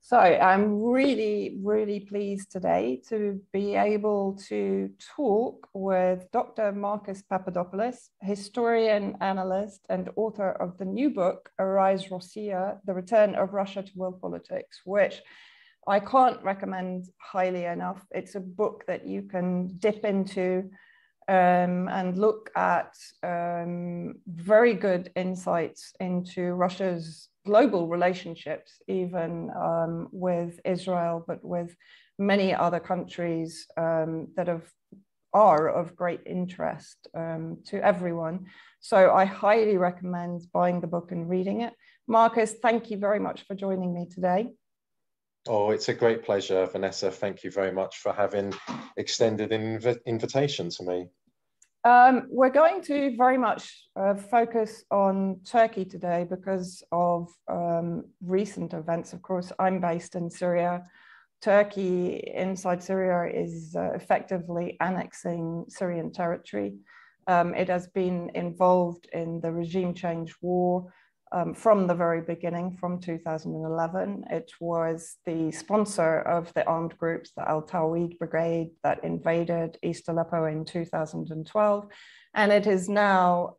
So I'm really, really pleased today to be able to talk with Dr. Marcus Papadopoulos, historian, analyst, and author of the new book, Rossiya, The Return of Russia to World Politics, which I can't recommend highly enough. It's a book that you can dip into and look at very good insights into Russia's global relationships, even with Israel, but with many other countries that are of great interest to everyone. So I highly recommend buying the book and reading it. Marcus, thank you very much for joining me today. Oh, it's a great pleasure, Vanessa. Thank you very much for having extended an invitation to me. We're going to very much focus on Turkey today because of recent events. Of course, I'm based in Syria. Turkey inside Syria is effectively annexing Syrian territory. It has been involved in the regime change war from the very beginning, from 2011. It was the sponsor of the armed groups, the Al-Tawid Brigade, that invaded East Aleppo in 2012. And it is now,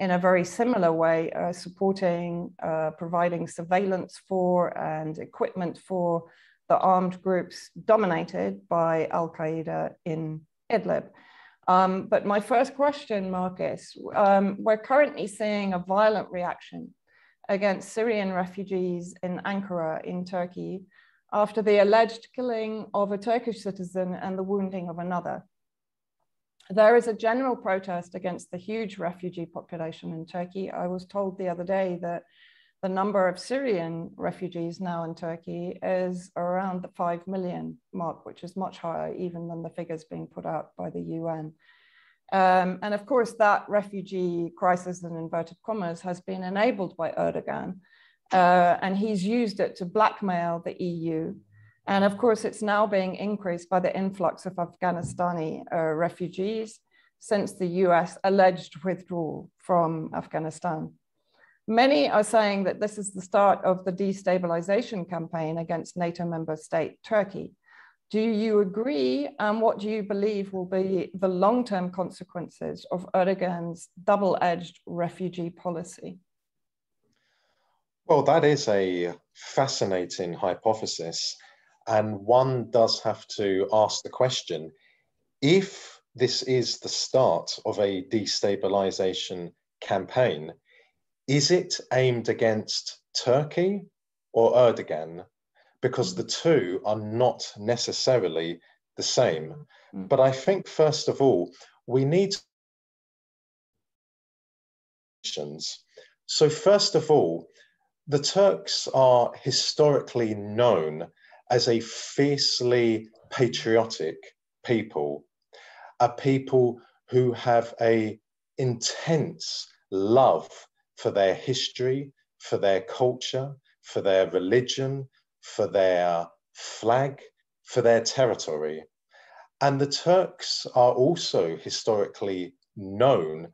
in a very similar way, supporting, providing surveillance for and equipment for the armed groups dominated by Al-Qaeda in Idlib. But my first question, Marcus, we're currently seeing a violent reaction against Syrian refugees in Ankara in Turkey after the alleged killing of a Turkish citizen and the wounding of another. There is a general protest against the huge refugee population in Turkey. I was told the other day that the number of Syrian refugees now in Turkey is around the 5 million mark, which is much higher even than the figures being put out by the UN. And of course, that refugee crisis, in inverted commas, has been enabled by Erdogan. And he's used it to blackmail the EU. And of course, it's now being increased by the influx of Afghanistani refugees since the US alleged withdrawal from Afghanistan. Many are saying that this is the start of the destabilization campaign against NATO member state Turkey. Do you agree? And what do you believe will be the long-term consequences of Erdogan's double-edged refugee policy? Well, that is a fascinating hypothesis. And one does have to ask the question, if this is the start of a destabilization campaign, is it aimed against Turkey or Erdogan? Because the two are not necessarily the same. But I think, first of all, we need. So first of all, the Turks are historically known as a fiercely patriotic people, a people who have an intense love for their history, for their culture, for their religion, for their flag, for their territory. And the Turks are also historically known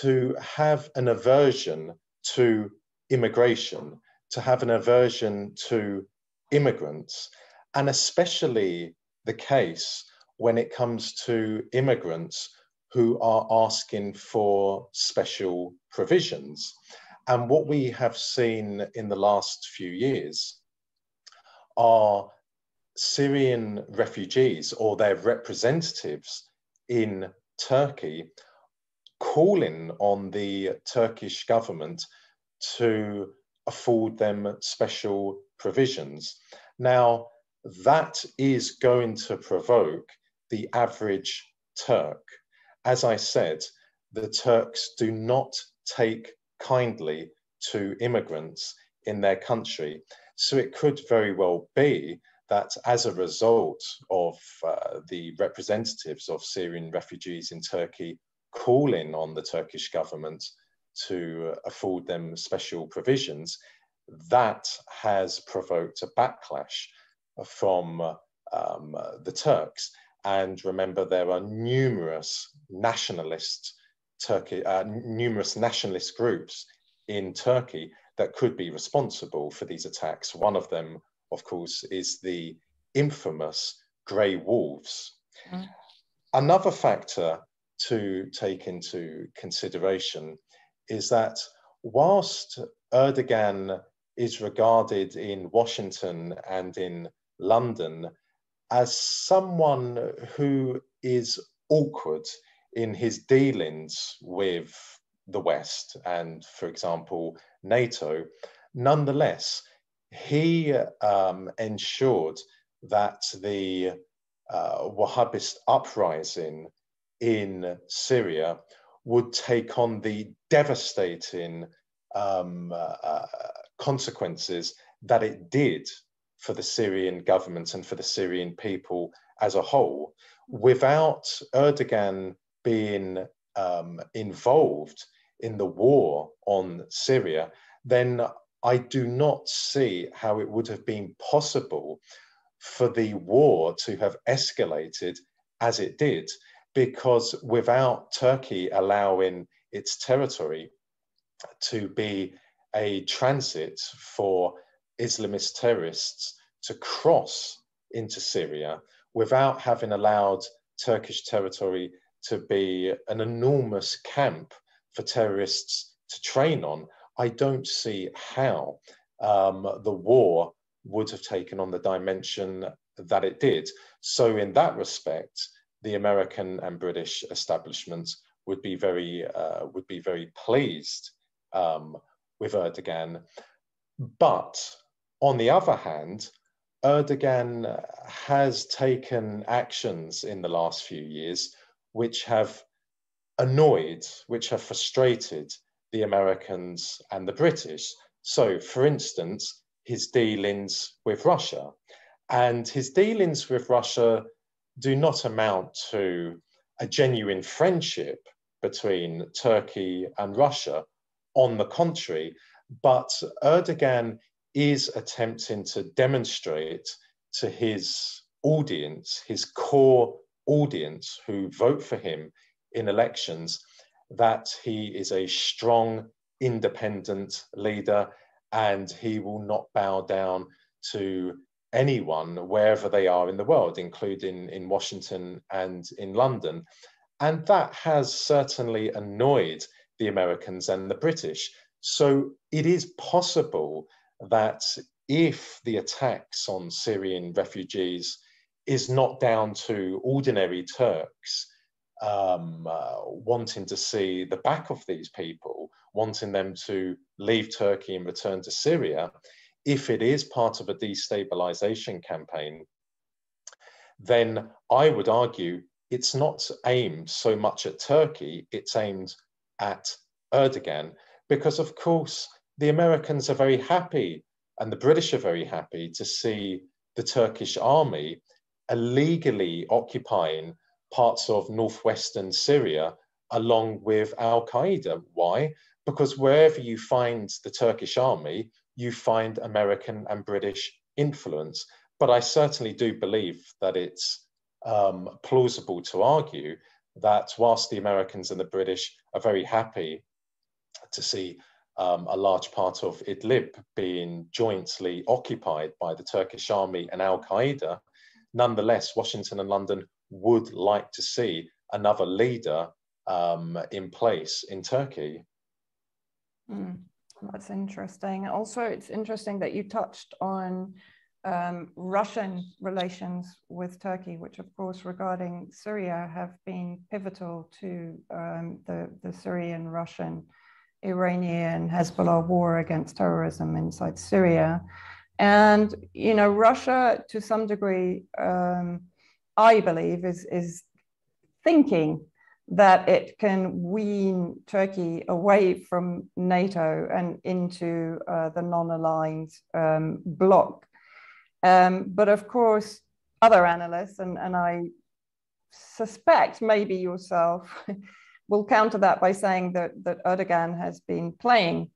to have an aversion to immigration, to have an aversion to immigrants, and especially the case when it comes to immigrants who are asking for special provisions. And what we have seen in the last few years are Syrian refugees or their representatives in Turkey calling on the Turkish government to afford them special provisions. Now, that is going to provoke the average Turk. As I said, the Turks do not take kindly to immigrants in their country. So it could very well be that as a result of the representatives of Syrian refugees in Turkey calling on the Turkish government to afford them special provisions, that has provoked a backlash from the Turks. And remember, there are numerous nationalist groups in Turkey that could be responsible for these attacks. One of them, of course, is the infamous grey wolves. Mm. Another factor to take into consideration is that whilst Erdogan is regarded in Washington and in London as someone who is awkward in his dealings with the West and, for example, NATO, nonetheless, he ensured that the Wahhabist uprising in Syria would take on the devastating consequences that it did for the Syrian government and for the Syrian people as a whole. Without Erdogan being involved in the war on Syria, then I do not see how it would have been possible for the war to have escalated as it did, because without Turkey allowing its territory to be a transit for Islamist terrorists to cross into Syria, without having allowed Turkish territory to be an enormous camp for terrorists to train on, I don't see how the war would have taken on the dimension that it did. So in that respect, the American and British establishments would be very pleased with Erdogan. But on the other hand, Erdogan has taken actions in the last few years which have annoyed, which have frustrated the Americans and the British. So, for instance, his dealings with Russia. And his dealings with Russia do not amount to a genuine friendship between Turkey and Russia. On the contrary, but Erdogan is attempting to demonstrate to his audience, his core audience who vote for him in elections, that he is a strong, independent leader and he will not bow down to anyone wherever they are in the world, including in Washington and in London. And that has certainly annoyed the Americans and the British. So it is possible that if the attacks on Syrian refugees is not down to ordinary Turks wanting to see the back of these people, wanting them to leave Turkey and return to Syria, if it is part of a destabilization campaign, then I would argue it's not aimed so much at Turkey, it's aimed at Erdogan, because of course the Americans are very happy and the British are very happy to see the Turkish army illegally occupying parts of northwestern Syria along with Al-Qaeda. Why? Because wherever you find the Turkish army, you find American and British influence. But I certainly do believe that it's plausible to argue that whilst the Americans and the British are very happy to see a large part of Idlib being jointly occupied by the Turkish army and Al-Qaeda, nonetheless, Washington and London would like to see another leader in place in Turkey. That's interesting. Also, it's interesting that you touched on Russian relations with Turkey, which of course regarding Syria have been pivotal to the Syrian, Russian, Iranian, Hezbollah war against terrorism inside Syria. And, you know, Russia to some degree, I believe, is thinking that it can wean Turkey away from NATO and into the non-aligned bloc. But of course, other analysts, and I suspect maybe yourself, will counter that by saying that Erdogan has been playing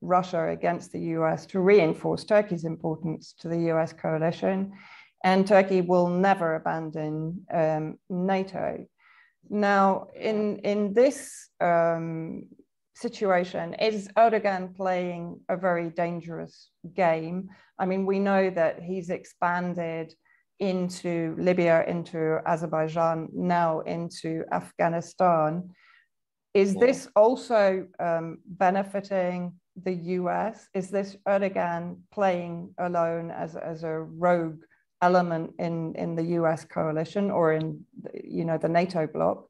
Russia against the US to reinforce Turkey's importance to the US coalition, and Turkey will never abandon NATO. Now, in this situation. Is Erdogan playing a very dangerous game? I mean, we know that he's expanded into Libya, into Azerbaijan, now into Afghanistan. Is this also benefiting the US? Is this Erdogan playing alone as a rogue element in the US coalition or in, you know, the NATO bloc?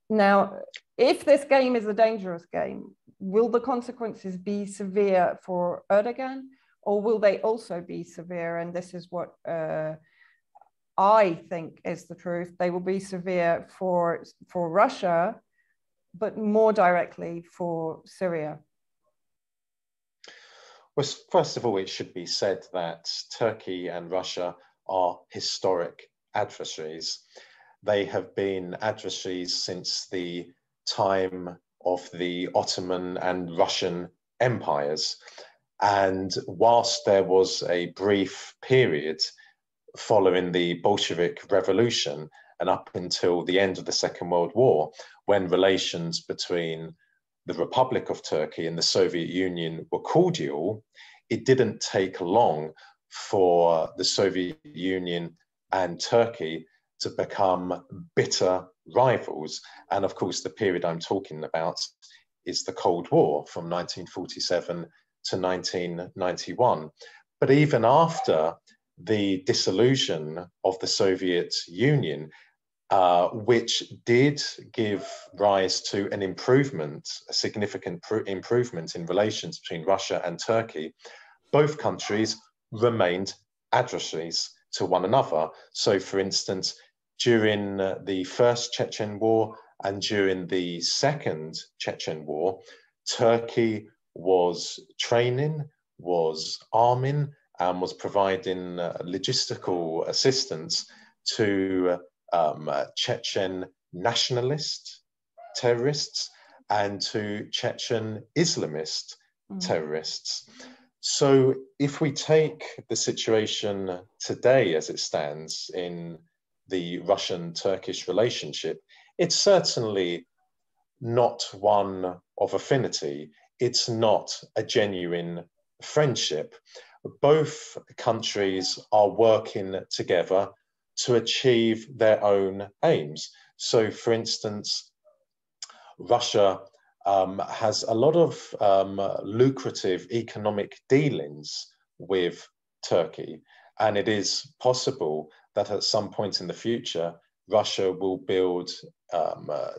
Now, if this game is a dangerous game, will the consequences be severe for Erdogan, or will they also be severe? And this is what I think is the truth. They will be severe for Russia, but more directly for Syria. Well, first of all, it should be said that Turkey and Russia are historic adversaries. They have been adversaries since the time of the Ottoman and Russian empires. And whilst there was a brief period following the Bolshevik Revolution and up until the end of the Second World War, when relations between the Republic of Turkey and the Soviet Union were cordial, it didn't take long for the Soviet Union and Turkey to become bitter rivals. And of course, the period I'm talking about is the Cold War from 1947 to 1991. But even after the dissolution of the Soviet Union, which did give rise to an improvement, a significant improvement in relations between Russia and Turkey, both countries remained adversaries to one another. So, for instance, during the First Chechen War and during the Second Chechen War, Turkey was training, was arming, and was providing logistical assistance to Chechen nationalist terrorists and to Chechen Islamist terrorists. So if we take the situation today as it stands in the Russian-Turkish relationship, it's certainly not one of affinity. It's not a genuine friendship. Both countries are working together to achieve their own aims. So, for instance, Russia has a lot of lucrative economic dealings with Turkey, and it is possible that at some point in the future, Russia will build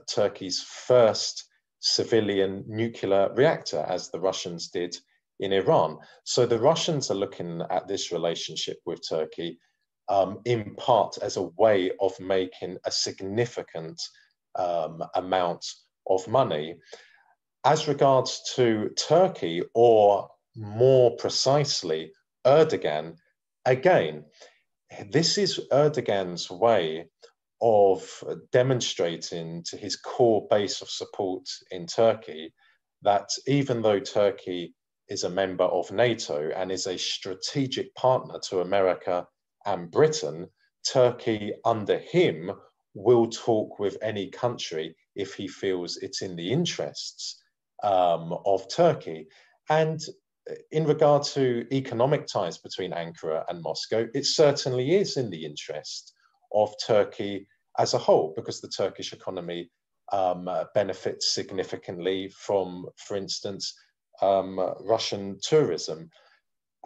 Turkey's first civilian nuclear reactor, as the Russians did in Iran. So the Russians are looking at this relationship with Turkey in part as a way of making a significant amount of money. As regards to Turkey, or more precisely, Erdogan, again, this is Erdogan's way of demonstrating to his core base of support in Turkey that even though Turkey is a member of NATO and is a strategic partner to America and Britain, Turkey under him will talk with any country if he feels it's in the interests of Turkey. And in regard to economic ties between Ankara and Moscow, it certainly is in the interest of Turkey as a whole, because the Turkish economy benefits significantly from, for instance, Russian tourism.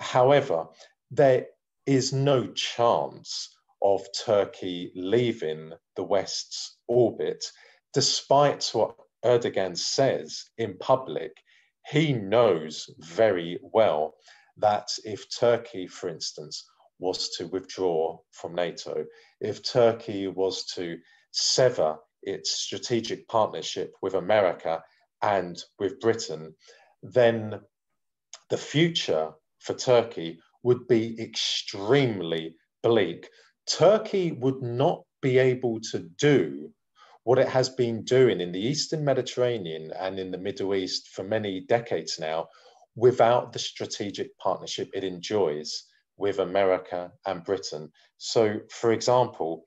However, there is no chance of Turkey leaving the West's orbit, despite what Erdogan says in public. He knows very well that if Turkey, for instance, was to withdraw from NATO, if Turkey was to sever its strategic partnership with America and with Britain, then the future for Turkey would be extremely bleak. Turkey would not be able to do what it has been doing in the Eastern Mediterranean and in the Middle East for many decades now without the strategic partnership it enjoys with America and Britain. So, for example,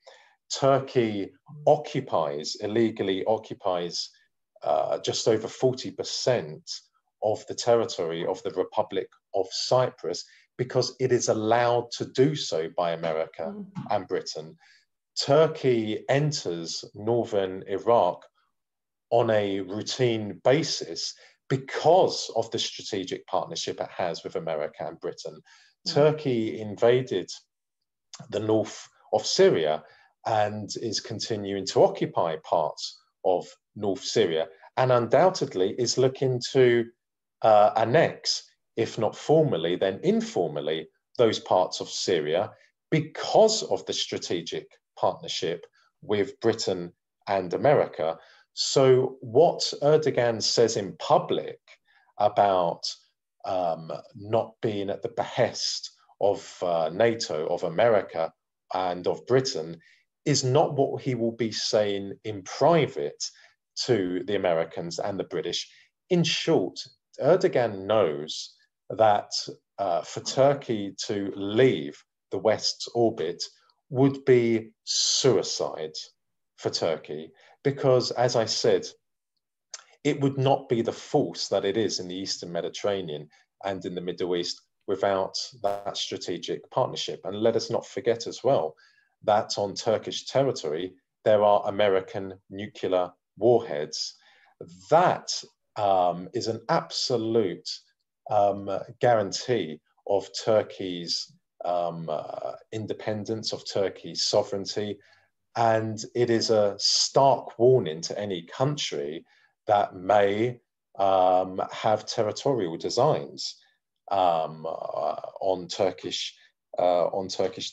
Turkey illegally occupies just over 40% of the territory of the Republic of Cyprus, because it is allowed to do so by America and Britain. Turkey enters northern Iraq on a routine basis because of the strategic partnership it has with America and Britain. Turkey invaded the north of Syria and is continuing to occupy parts of North Syria, and undoubtedly is looking to annex, if not formally, then informally, those parts of Syria because of the strategic partnership with Britain and America. So what Erdogan says in public about not being at the behest of NATO, of America, and of Britain is not what he will be saying in private to the Americans and the British. In short, Erdogan knows that for Turkey to leave the West's orbit would be suicide for Turkey, because, as I said, it would not be the force that it is in the Eastern Mediterranean and in the Middle East without that strategic partnership. And let us not forget as well that on Turkish territory, there are American nuclear warheads. That is an absolute guarantee of Turkey's independence, of Turkey's sovereignty. And it is a stark warning to any country that may have territorial designs on Turkish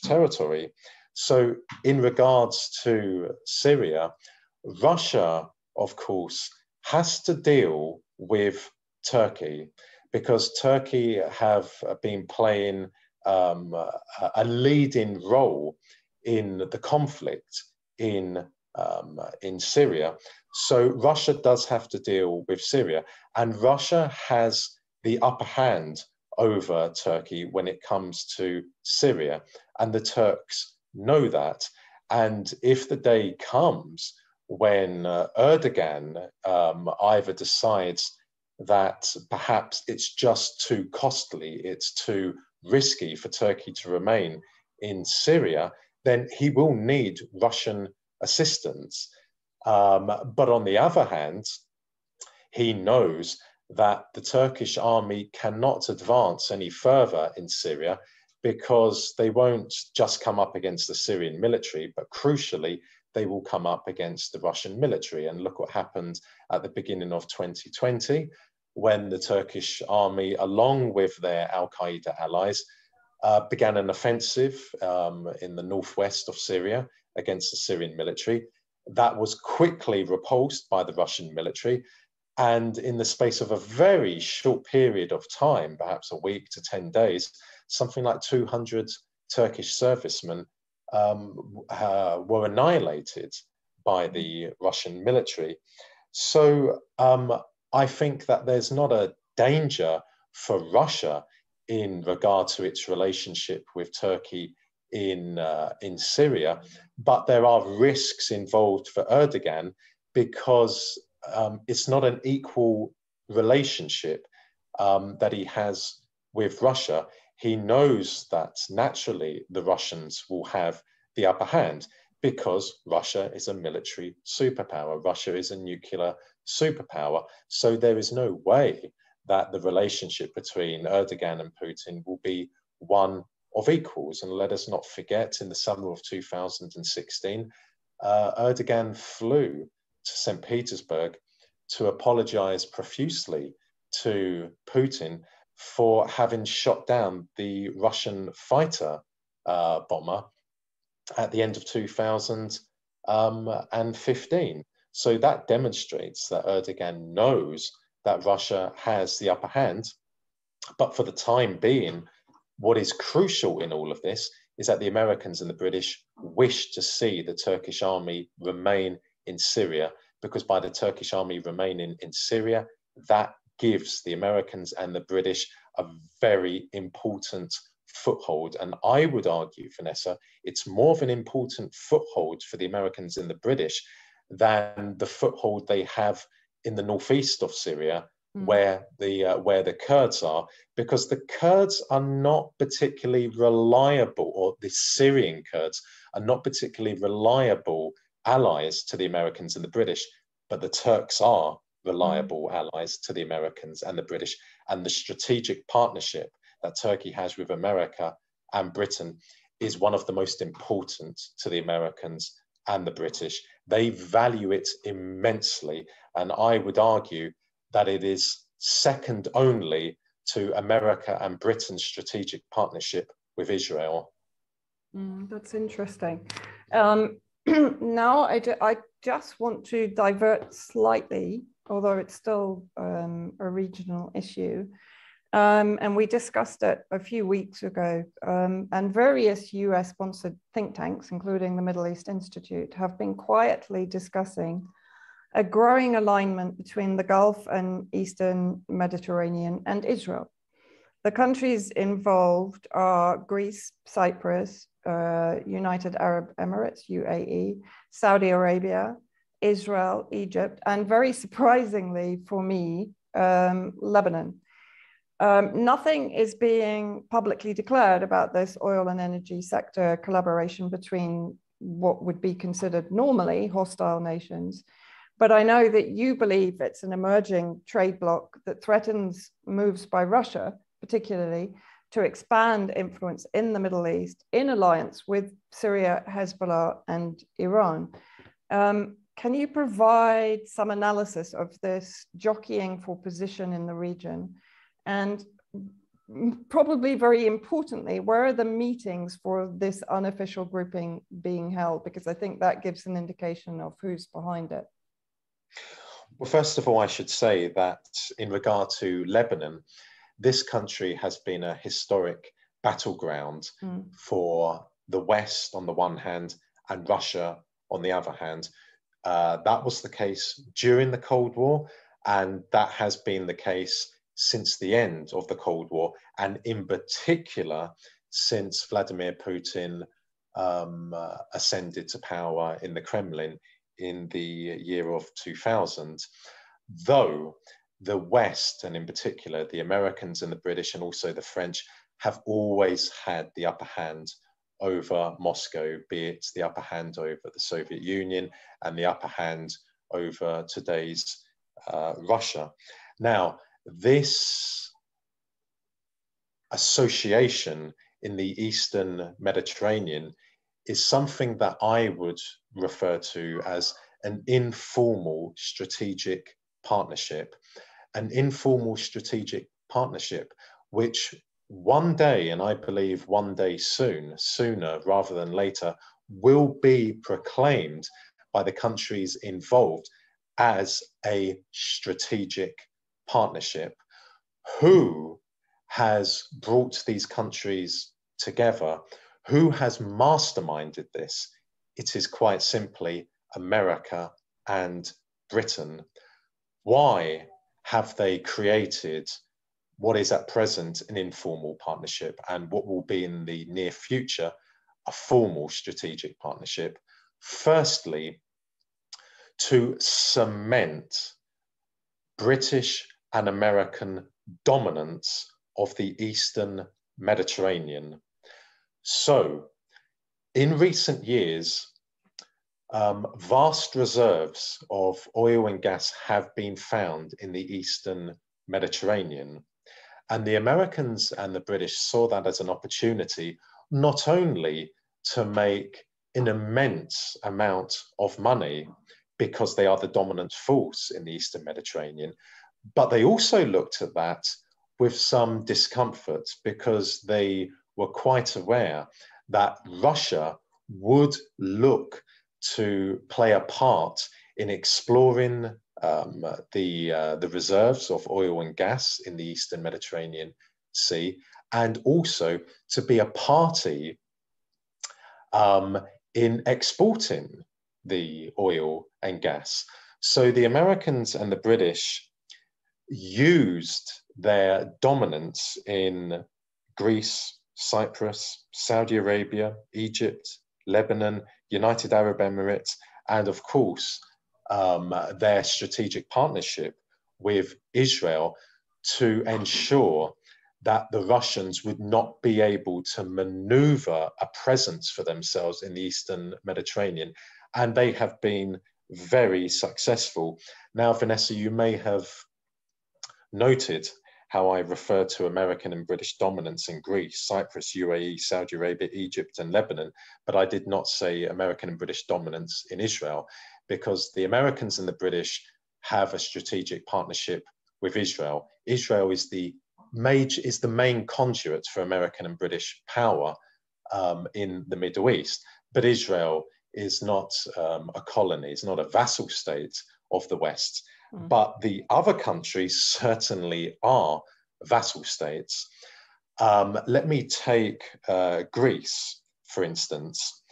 territory. So in regards to Syria, Russia, of course, has to deal with Turkey, because Turkey have been playing a leading role in the conflict in Syria. So Russia does have to deal with Syria, and Russia has the upper hand over Turkey when it comes to Syria, and the Turks know that. And if the day comes when Erdogan either decides that perhaps it's just too costly, it's too risky for Turkey to remain in Syria, then he will need Russian assistance. But on the other hand, he knows that the Turkish army cannot advance any further in Syria, because they won't just come up against the Syrian military, but crucially, they will come up against the Russian military. And look what happened at the beginning of 2020, when the Turkish army, along with their Al-Qaeda allies, began an offensive in the northwest of Syria against the Syrian military. That was quickly repulsed by the Russian military. And in the space of a very short period of time, perhaps a week to 10 days, something like 200 Turkish servicemen were annihilated by the Russian military. So I think that there's not a danger for Russia in regard to its relationship with Turkey in Syria, but there are risks involved for Erdogan, because it's not an equal relationship that he has with Russia. He knows that naturally the Russians will have the upper hand, because Russia is a military superpower. Russia is a nuclear superpower. So there is no way that the relationship between Erdogan and Putin will be one of equals. And let us not forget, in the summer of 2016, Erdogan flew to St. Petersburg to apologize profusely to Putin for having shot down the Russian fighter bomber at the end of 2015. So that demonstrates that Erdogan knows that Russia has the upper hand. But for the time being, what is crucial in all of this is that the Americans and the British wish to see the Turkish army remain in Syria, because by the Turkish army remaining in Syria, that gives the Americans and the British a very important foothold. And I would argue, Vanessa, it's more of an important foothold for the Americans and the British than the foothold they have in the northeast of Syria, where the Kurds are, because the Kurds are not particularly reliable, or the Syrian Kurds are not particularly reliable allies to the Americans and the British, but the Turks are reliable allies to the Americans and the British. And the strategic partnership that Turkey has with America and Britain is one of the most important to the Americans and the British. They value it immensely, and I would argue that it is second only to America and Britain's strategic partnership with Israel. That's interesting. Now, I just want to divert slightly, although it's still a regional issue. And we discussed it a few weeks ago, and various US-sponsored think tanks, including the Middle East Institute, have been quietly discussing a growing alignment between the Gulf and Eastern Mediterranean and Israel. The countries involved are Greece, Cyprus, United Arab Emirates, UAE, Saudi Arabia, Israel, Egypt, and very surprisingly for me, Lebanon. Nothing is being publicly declared about this oil and energy sector collaboration between what would be considered normally hostile nations. But I know that you believe it's an emerging trade bloc that threatens moves by Russia, particularly, to expand influence in the Middle East in alliance with Syria, Hezbollah, and Iran. Can you provide some analysis of this jockeying for position in the region? And probably very importantly, where are the meetings for this unofficial grouping being held? Because I think that gives an indication of who's behind it. Well, first of all, I should say that in regard to Lebanon, this country has been a historic battleground for the West on the one hand and Russia on the other hand. That was the case during the Cold War, and that has been the case since the end of the Cold War, and in particular since Vladimir Putin ascended to power in the Kremlin in the year of 2000. Though the West, and in particular the Americans and the British and also the French, have always had the upper hand over Moscow, be it the upper hand over the Soviet Union and the upper hand over today's Russia. Now, this association in the Eastern Mediterranean is something that I would refer to as an informal strategic partnership. An informal strategic partnership, which one day, and I believe one day soon, sooner rather than later, will be proclaimed by the countries involved as a strategic partnership. Who has brought these countries together? Who has masterminded this? It is quite simply America and Britain. Why have they created what is at present an informal partnership and what will be in the near future a formal strategic partnership? Firstly, to cement British and American dominance of the Eastern Mediterranean. So, in recent years, vast reserves of oil and gas have been found in the Eastern Mediterranean. And the Americans and the British saw that as an opportunity, not only to make an immense amount of money because they are the dominant force in the Eastern Mediterranean, but they also looked at that with some discomfort because they were quite aware that Russia would look to play a part in exploring the reserves of oil and gas in the Eastern Mediterranean Sea, and also to be a party in exporting the oil and gas. So the Americans and the British used their dominance in Greece, Cyprus, Saudi Arabia, Egypt, Lebanon, United Arab Emirates, and of course, their strategic partnership with Israel to ensure that the Russians would not be able to maneuver a presence for themselves in the Eastern Mediterranean. And they have been very successful. Now, Vanessa, you may have noted how I refer to American and British dominance in Greece, Cyprus, UAE, Saudi Arabia, Egypt, and Lebanon, but I did not say American and British dominance in Israel, because the Americans and the British have a strategic partnership with Israel. Israel is the main conduit for American and British power in the Middle East, but Israel is not a colony, it's not a vassal state of the West. But the other countries certainly are vassal states. Let me take Greece, for instance.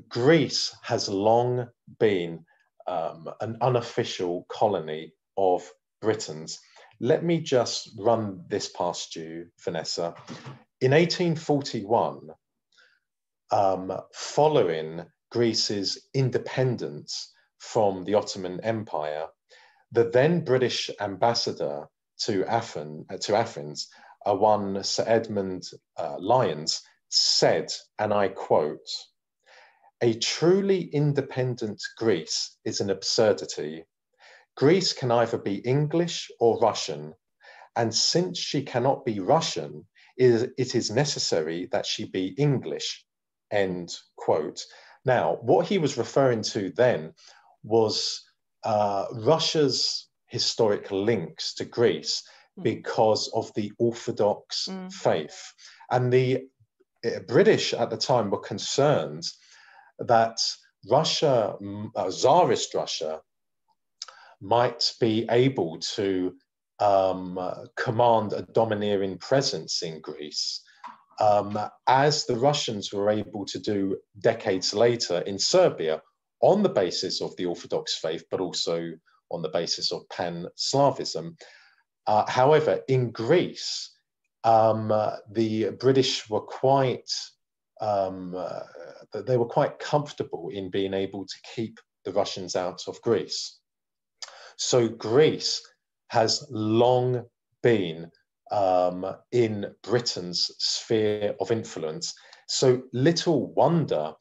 Greece has long been an unofficial colony of Britain's. Let me just run this past you, Vanessa. In 1841, following Greece's independence from the Ottoman Empire, the then British ambassador to Athens, one Sir Edmund Lyons, said, and I quote, "A truly independent Greece is an absurdity. Greece can either be English or Russian, and since she cannot be Russian, it is necessary that she be English," end quote. Now, what he was referring to then was Russia's historic links to Greece because of the Orthodox faith. And the British at the time were concerned that Russia, Tsarist Russia, might be able to command a domineering presence in Greece, as the Russians were able to do decades later in Serbia, on the basis of the Orthodox faith, but also on the basis of Pan-Slavism. However, in Greece, the British were quite comfortable in being able to keep the Russians out of Greece. So Greece has long been in Britain's sphere of influence. So little wonder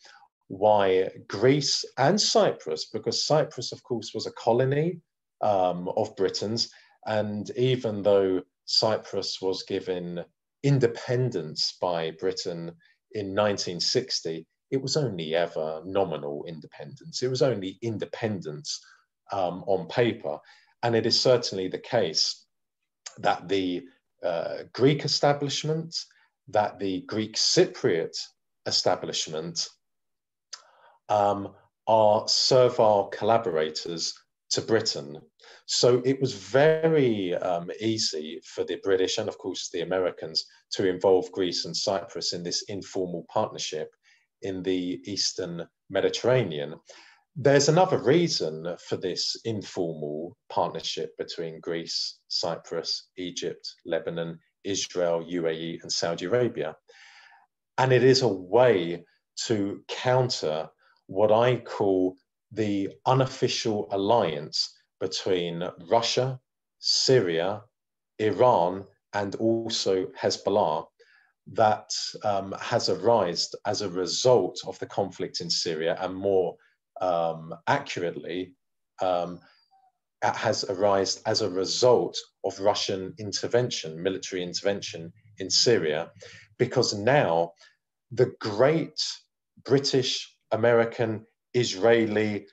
why Greece and Cyprus, because Cyprus, of course, was a colony of Britain's, and even though Cyprus was given independence by Britain in 1960, it was only ever nominal independence. It was only independence on paper. And it is certainly the case that the Greek establishment, that the Greek Cypriot establishment are servile collaborators to Britain. So it was very easy for the British and, of course, the Americans to involve Greece and Cyprus in this informal partnership in the Eastern Mediterranean. There's another reason for this informal partnership between Greece, Cyprus, Egypt, Lebanon, Israel, UAE, and Saudi Arabia. And it is a way to counter what I call the unofficial alliance between Russia, Syria, Iran, and also Hezbollah that has arisen as a result of the conflict in Syria, and more accurately, it has arisen as a result of Russian intervention, military intervention in Syria, because now the great British, American, Israeli,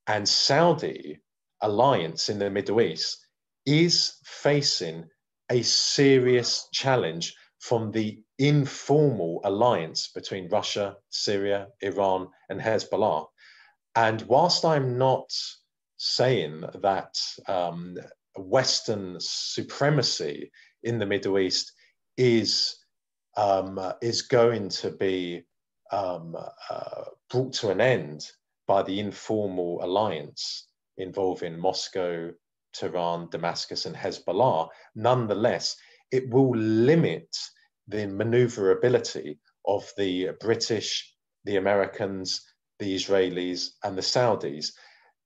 and Saudi alliance in the Middle East is facing a serious challenge from the informal alliance between Russia, Syria, Iran, and Hezbollah. And whilst I'm not saying that Western supremacy in the Middle East is going to be brought to an end by the informal alliance involving Moscow, Tehran, Damascus, and Hezbollah, nonetheless, it will limit the maneuverability of the British, the Americans, the Israelis, and the Saudis.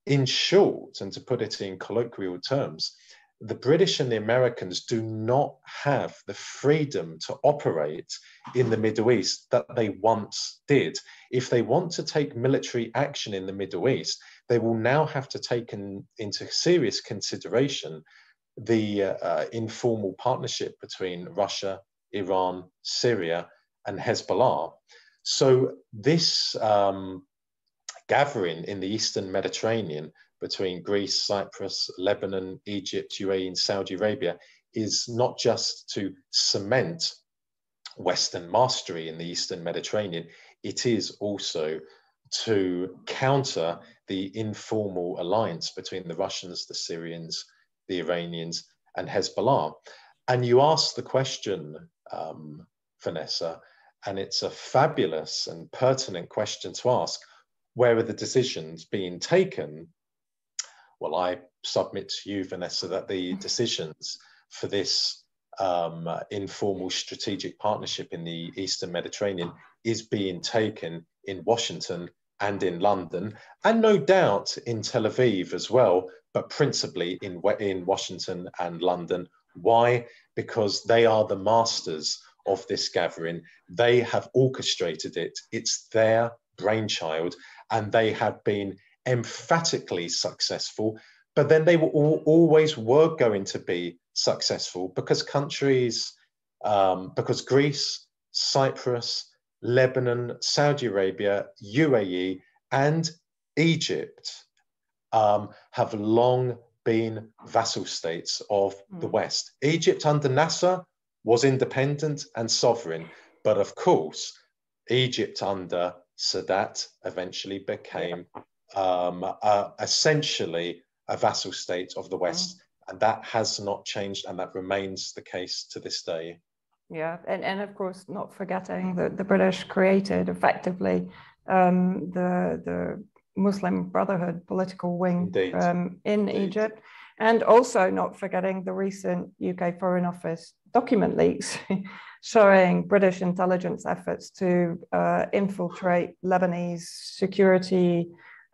In short, and to put it in colloquial terms, the British and the Americans do not have the freedom to operate in the Middle East that they once did. If they want to take military action in the Middle East, they will now have to take into serious consideration the informal partnership between Russia, Iran, Syria, and Hezbollah. So this gathering in the Eastern Mediterranean between Greece, Cyprus, Lebanon, Egypt, UAE, and Saudi Arabia is not just to cement Western mastery in the Eastern Mediterranean, it is also to counter the informal alliance between the Russians, the Syrians, the Iranians, and Hezbollah. And you asked the question, Vanessa, and it's a fabulous and pertinent question to ask. Where are the decisions being taken? Well, I submit to you, Vanessa, that the decisions for this informal strategic partnership in the Eastern Mediterranean is being taken in Washington and in London, and no doubt in Tel Aviv as well, but principally in Washington and London. Why? Because they are the masters of this gathering. They have orchestrated it. It's their brainchild, and they have been emphatically successful, but then they always were going to be successful because countries, because Greece, Cyprus, Lebanon, Saudi Arabia, UAE, and Egypt have long been vassal states of the West. Egypt under Nasser was independent and sovereign, but of course, Egypt under Sadat eventually became essentially a vassal state of the West, and that has not changed, and that remains the case to this day. Yeah, and of course, not forgetting that the British created effectively the Muslim Brotherhood political wing in Egypt, and also not forgetting the recent UK Foreign Office document leaks showing British intelligence efforts to infiltrate Lebanese security,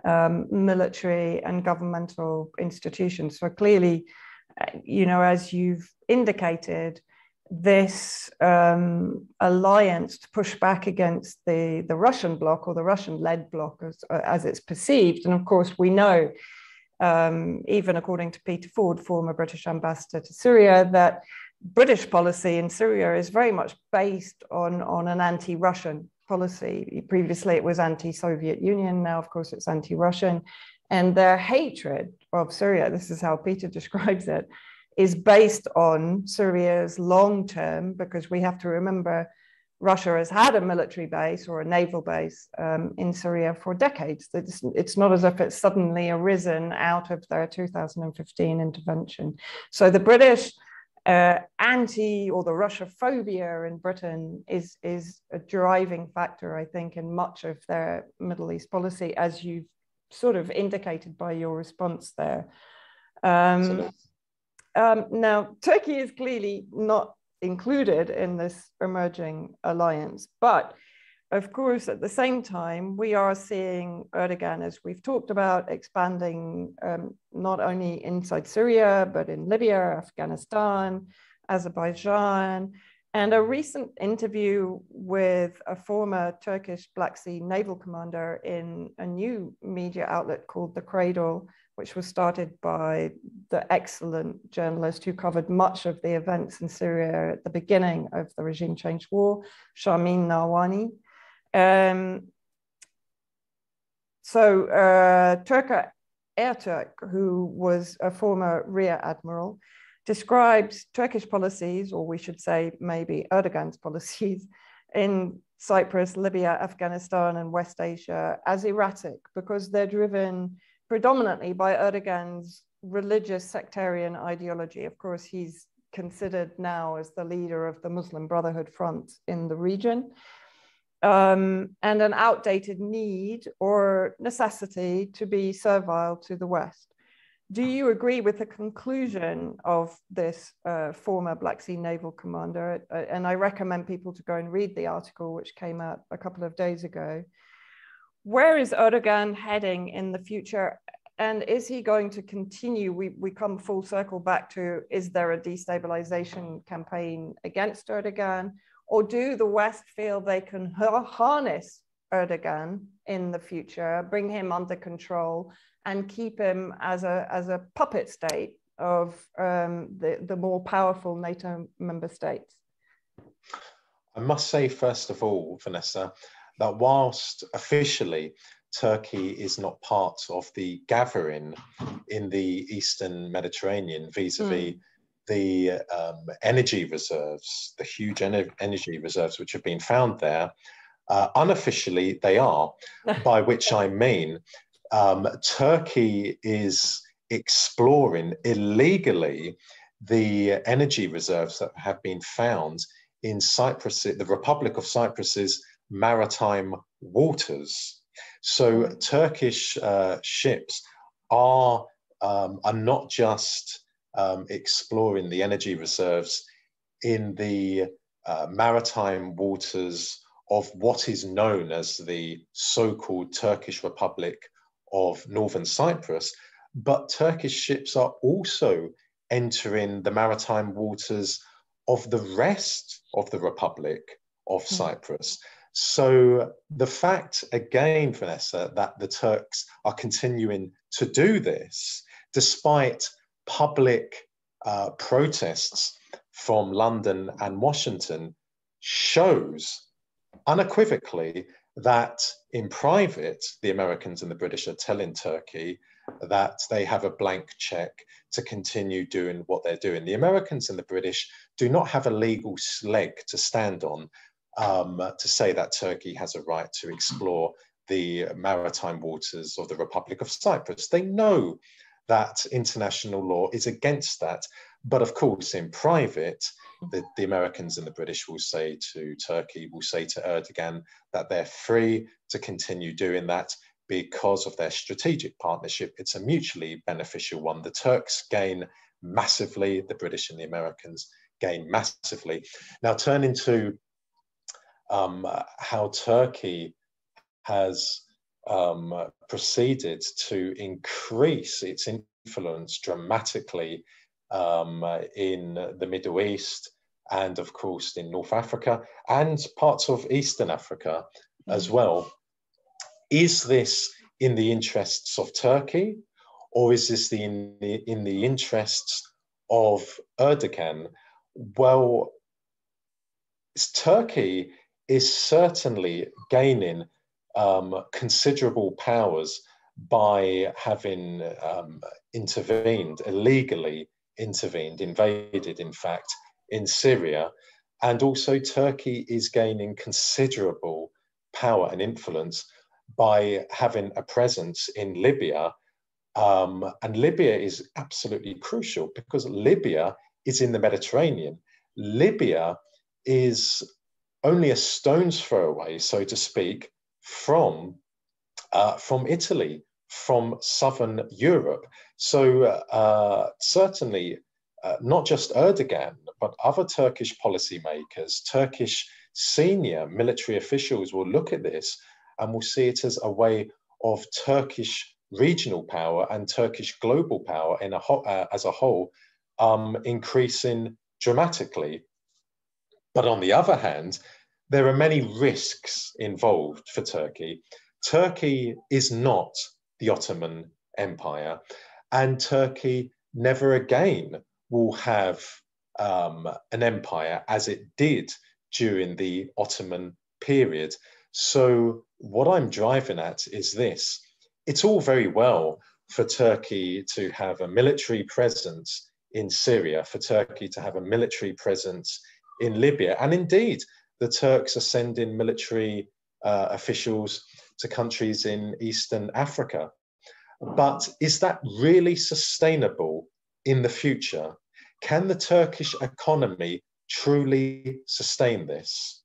military and governmental institutions. So clearly, you know, as you've indicated, this alliance to push back against the Russian bloc, or the Russian-led bloc as it's perceived. And of course, we know, even according to Peter Ford, former British ambassador to Syria, that British policy in Syria is very much based on an anti-Russian policy. Previously, it was anti-Soviet Union. Now, of course, it's anti-Russian. And their hatred of Syria, this is how Peter describes it, is based on Syria's long-term, because we have to remember Russia has had a military base or a naval base in Syria for decades. It's not as if it's suddenly arisen out of their 2015 intervention. So the British anti, or the Russia phobia in Britain is a driving factor, I think, in much of their Middle East policy, as you've sort of indicated by your response there. Now, Turkey is clearly not included in this emerging alliance, but of course, at the same time, we are seeing Erdogan, as we've talked about, expanding not only inside Syria, but in Libya, Afghanistan, Azerbaijan. And a recent interview with a former Turkish Black Sea naval commander in a new media outlet called The Cradle, which was started by the excellent journalist who covered much of the events in Syria at the beginning of the regime change war, Shamin Nawani. Turker Ertürk, who was a former rear admiral, describes Turkish policies, or we should say maybe Erdogan's policies, in Cyprus, Libya, Afghanistan, and West Asia as erratic, because they're driven predominantly by Erdogan's religious sectarian ideology. Of course, he's considered now as the leader of the Muslim Brotherhood front in the region. And an outdated need or necessity to be servile to the West. Do you agree with the conclusion of this former Black Sea naval commander? And I recommend people to go and read the article, which came out a couple of days ago. Where is Erdogan heading in the future? And is he going to continue? We come full circle back to, is there a destabilization campaign against Erdogan? Or do the West feel they can harness Erdogan in the future, bring him under control, and keep him as a puppet state of the more powerful NATO member states? I must say, first of all, Vanessa, that whilst officially Turkey is not part of the gathering in the Eastern Mediterranean vis-a-vis the energy reserves, the huge energy reserves which have been found there, unofficially they are, by which I mean Turkey is exploring illegally the energy reserves that have been found in Cyprus, the Republic of Cyprus's maritime waters. So Turkish ships are not just exploring the energy reserves in the maritime waters of what is known as the so-called Turkish Republic of Northern Cyprus, but Turkish ships are also entering the maritime waters of the rest of the Republic of Cyprus. So the fact, again, Vanessa, that the Turks are continuing to do this, despite public protests from London and Washington, shows unequivocally that in private, the Americans and the British are telling Turkey that they have a blank check to continue doing what they're doing. The Americans and the British do not have a legal leg to stand on to say that Turkey has a right to explore the maritime waters of the Republic of Cyprus. They know that international law is against that. But of course, in private, the Americans and the British will say to Turkey, will say to Erdogan that they're free to continue doing that because of their strategic partnership. It's a mutually beneficial one. The Turks gain massively, the British and the Americans gain massively. Now, turning to how Turkey has proceeded to increase its influence dramatically in the Middle East and, of course, in North Africa and parts of Eastern Africa as well. Is this in the interests of Turkey, or is this in the interests of Erdogan? Well, Turkey is certainly gaining considerable powers by having illegally invaded, in fact, in Syria. And also Turkey is gaining considerable power and influence by having a presence in Libya. And Libya is absolutely crucial because Libya is in the Mediterranean. Libya is only a stone's throw away, so to speak, from Italy, from southern Europe. So certainly not just Erdogan, but other Turkish policymakers, Turkish senior military officials will look at this and will see it as a way of Turkish regional power and Turkish global power as a whole increasing dramatically. But on the other hand, there are many risks involved for Turkey. Turkey is not the Ottoman Empire, and Turkey never again will have an empire as it did during the Ottoman period. So what I'm driving at is this. It's all very well for Turkey to have a military presence in Syria, for Turkey to have a military presence in Libya. And indeed, the Turks are sending military officials to countries in Eastern Africa. But is that really sustainable in the future? Can the Turkish economy truly sustain this?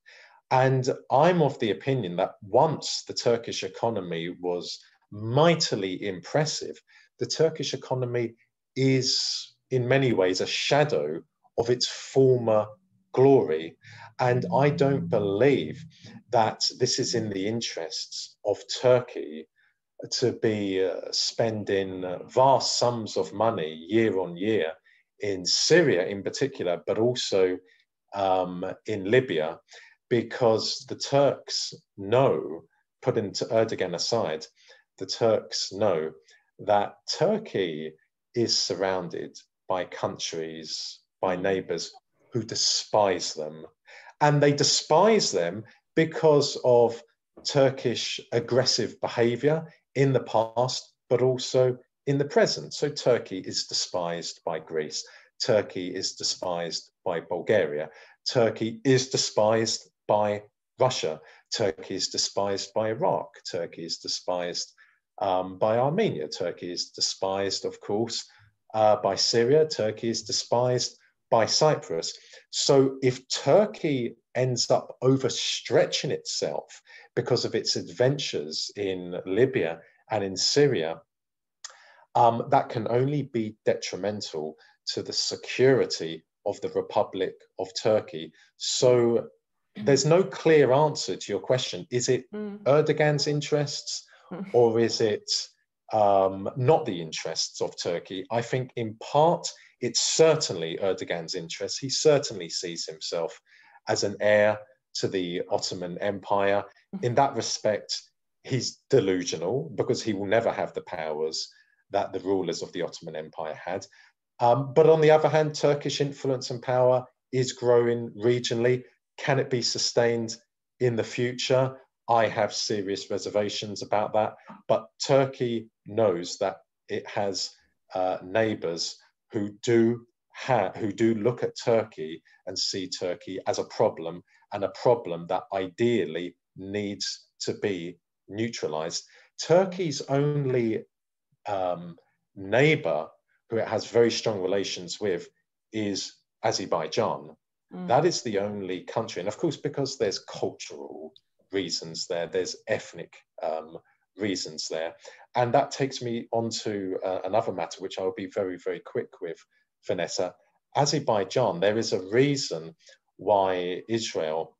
And I'm of the opinion that once the Turkish economy was mightily impressive, the Turkish economy is in many ways a shadow of its former glory. And I don't believe that this is in the interests of Turkey to be spending vast sums of money year on year in Syria in particular, but also in Libya, because the Turks know, putting Erdogan aside, the Turks know that Turkey is surrounded by countries, by neighbors who despise them. And they despise them because of Turkish aggressive behavior in the past, but also in the present. So Turkey is despised by Greece. Turkey is despised by Bulgaria. Turkey is despised by Russia. Turkey is despised by Iraq. Turkey is despised by Armenia. Turkey is despised, of course, by Syria. Turkey is despised by Cyprus. So if Turkey ends up overstretching itself because of its adventures in Libya and in Syria, that can only be detrimental to the security of the Republic of Turkey. So there's no clear answer to your question. Is it Erdogan's interests, or is it not the interests of Turkey? I think in part, it's certainly Erdogan's interests. He certainly sees himself as an heir to the Ottoman Empire. In that respect, he's delusional because he will never have the powers that the rulers of the Ottoman Empire had. But on the other hand, Turkish influence and power is growing regionally. Can it be sustained in the future? I have serious reservations about that. But Turkey knows that it has neighbors who do look at Turkey and see Turkey as a problem, and a problem that ideally needs to be neutralized. Turkey's only neighbor who it has very strong relations with is Azerbaijan. That is the only country. And of course, because there's cultural reasons there, there's ethnic reasons there. And that takes me on to another matter, which I'll be very, very quick with, Vanessa. Azerbaijan, there is a reason why Israel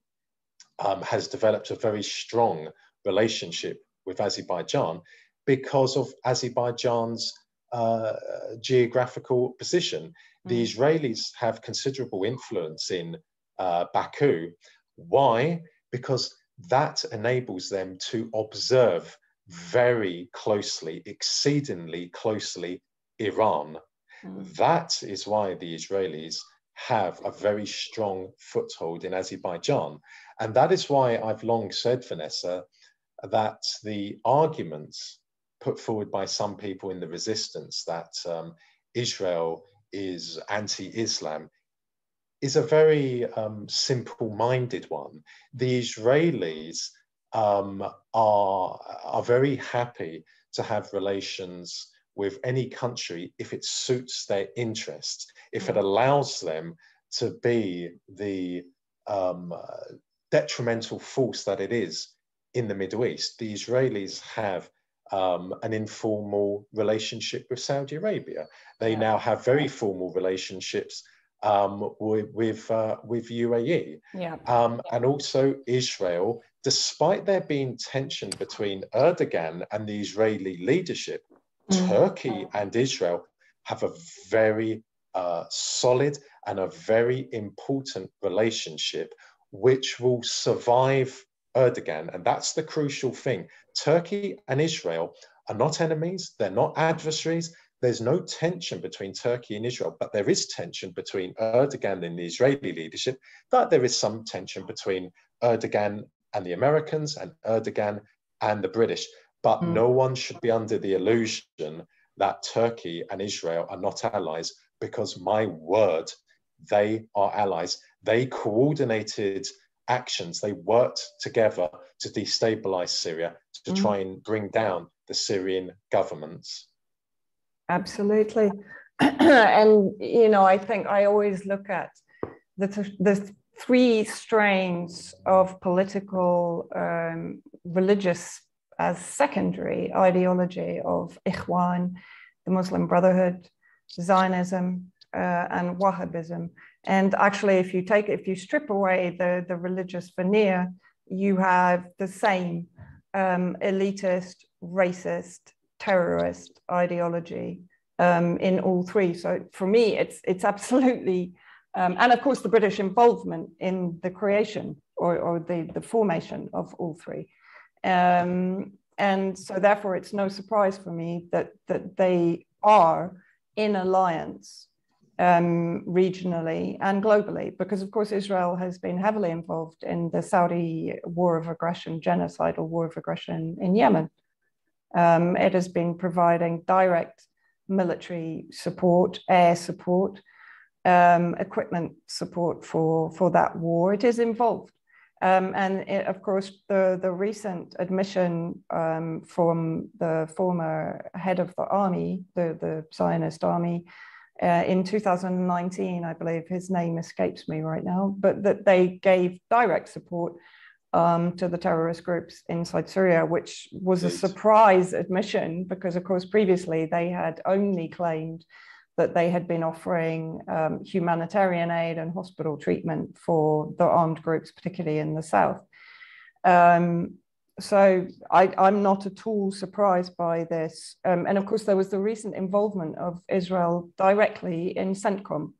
has developed a very strong relationship with Azerbaijan, because of Azerbaijan's geographical position. The Israelis have considerable influence in Baku. Why? Because that enables them to observe very closely, exceedingly closely, Iran. That is why the Israelis have a very strong foothold in Azerbaijan. And that is why I've long said, Vanessa, that the arguments put forward by some people in the resistance that Israel is anti-Islam is a very simple-minded one. The Israelis are very happy to have relations with any country if it suits their interests, if it allows them to be the detrimental force that it is in the Middle East. The Israelis have an informal relationship with Saudi Arabia. They now have very formal relationships with UAE. And also Israel, despite there being tension between Erdogan and the Israeli leadership, Turkey and Israel have a very solid and a very important relationship which will survive Erdogan. And that's the crucial thing. Turkey and Israel are not enemies. They're not adversaries. There's no tension between Turkey and Israel, but there is tension between Erdogan and the Israeli leadership, but there is some tension between Erdogan and the Americans and Erdogan and the British. But no one should be under the illusion that Turkey and Israel are not allies, because my word, they are allies. They coordinated actions. They worked together to destabilize Syria, to try and bring down the Syrian governments. Absolutely. And, you know, I think I always look at the three strains of political, religious as secondary ideology of Ikhwan, the Muslim Brotherhood, Zionism, and Wahhabism. And actually, if you strip away the religious veneer, you have the same elitist, racist, terrorist ideology in all three. So for me, it's absolutely, and of course the British involvement in the creation or the formation of all three. And so therefore it's no surprise for me that they are in alliance regionally and globally, because of course Israel has been heavily involved in the Saudi war of aggression, genocidal war of aggression in Yemen. It has been providing direct military support, air support, equipment support for that war. It is involved. Of course, the recent admission from the former head of the army, the Zionist army, in 2019, I believe, his name escapes me right now, but that they gave direct support to the terrorist groups inside Syria, which was a surprise admission because, of course, previously they had only claimed that they had been offering humanitarian aid and hospital treatment for the armed groups, particularly in the south. So I'm not at all surprised by this. And of course, there was the recent involvement of Israel directly in CENTCOM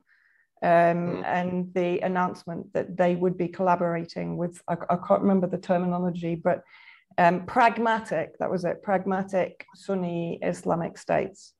and the announcement that they would be collaborating with, I can't remember the terminology, but pragmatic, that was it, pragmatic Sunni Islamic states.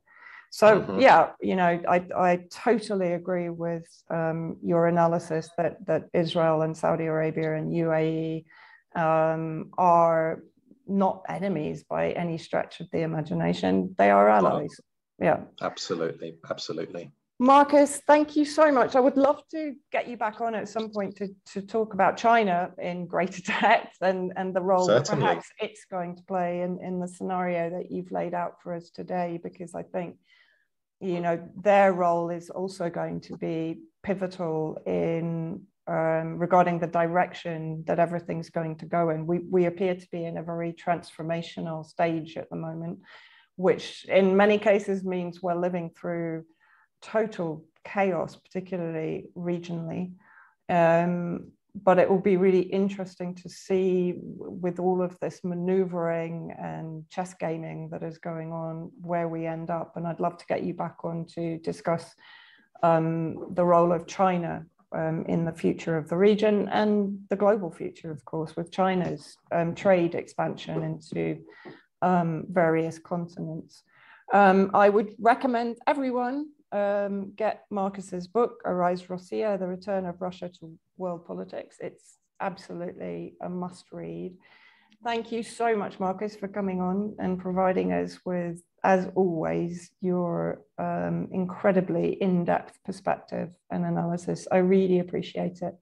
So yeah, you know, I totally agree with your analysis that Israel and Saudi Arabia and UAE are not enemies by any stretch of the imagination. They are allies. Yeah, absolutely, absolutely. Marcus, thank you so much. I would love to get you back on at some point to talk about China in greater depth and the role that perhaps it's going to play in the scenario that you've laid out for us today, because I think, you know, their role is also going to be pivotal in regarding the direction that everything's going to go in. We appear to be in a very transformational stage at the moment, which in many cases means we're living through total chaos, particularly regionally. But it will be really interesting to see, with all of this maneuvering and chess gaming that is going on, where we end up. And I'd love to get you back on to discuss the role of China in the future of the region and the global future, of course, with China's trade expansion into various continents. I would recommend everyone get Marcus's book, Arise Rossiya, The Return of Russia to World Politics. It's absolutely a must read. Thank you so much, Marcus, for coming on and providing us with, as always, your incredibly in-depth perspective and analysis. I really appreciate it.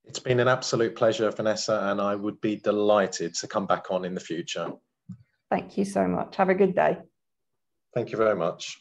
It's been an absolute pleasure, Vanessa, and I would be delighted to come back on in the future. Thank you so much. Have a good day. Thank you very much.